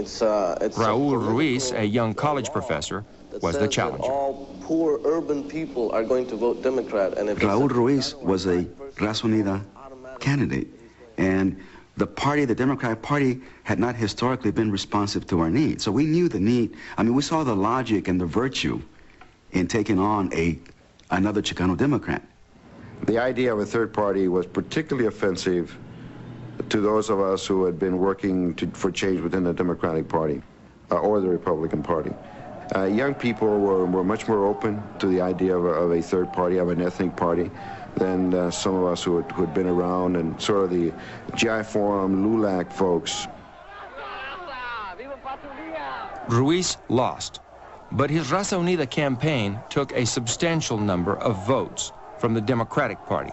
Raul Ruiz, a young college professor, was the challenger. All poor urban people are going to vote Democrat. And if Raul Ruiz was a Raza Unida candidate, and the party, the Democratic Party, had not historically been responsive to our needs. So we knew the need. I mean, we saw the logic and the virtue in taking on another Chicano Democrat. The idea of a third party was particularly offensive to those of us who had been working for change within the Democratic Party or the Republican Party. Young people were much more open to the idea of a third party, of an ethnic party, than some of us who had been around, and sort of the GI Forum, LULAC folks. Ruiz lost, but his Raza Unida campaign took a substantial number of votes from the Democratic Party.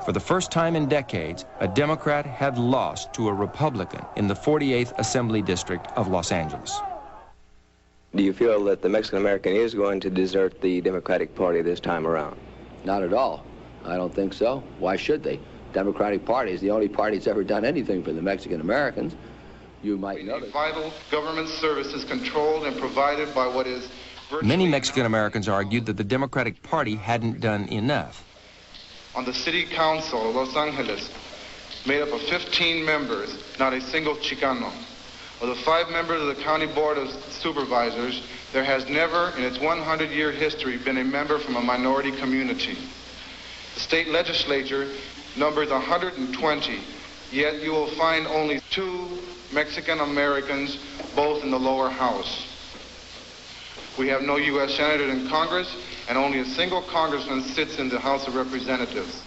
For the first time in decades, a Democrat had lost to a Republican in the 48th Assembly District of Los Angeles. Do you feel that the Mexican American is going to desert the Democratic Party this time around? Not at all. I don't think so. Why should they? Democratic Party is the only party that's ever done anything for the Mexican Americans. You might know that. Vital government services controlled and provided by what is Many Mexican Americans argued that the Democratic Party hadn't done enough. On the City Council of Los Angeles, made up of 15 members, not a single Chicano. Of the 5 members of the County Board of Supervisors, there has never in its 100-year history been a member from a minority community. The state legislature numbers 120, yet you will find only 2 Mexican Americans, both in the lower house. We have no U.S. senator in Congress, and only a single congressman sits in the House of Representatives.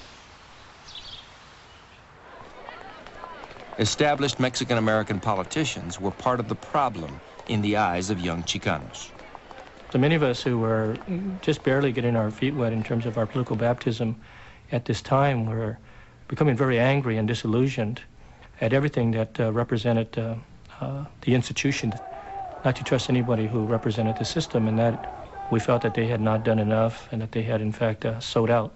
Established Mexican-American politicians were part of the problem in the eyes of young Chicanos. So many of us who were just barely getting our feet wet in terms of our political baptism at this time were becoming very angry and disillusioned at everything that represented the institution, not to trust anybody who represented the system, and that we felt that they had not done enough and that they had, in fact, sold out.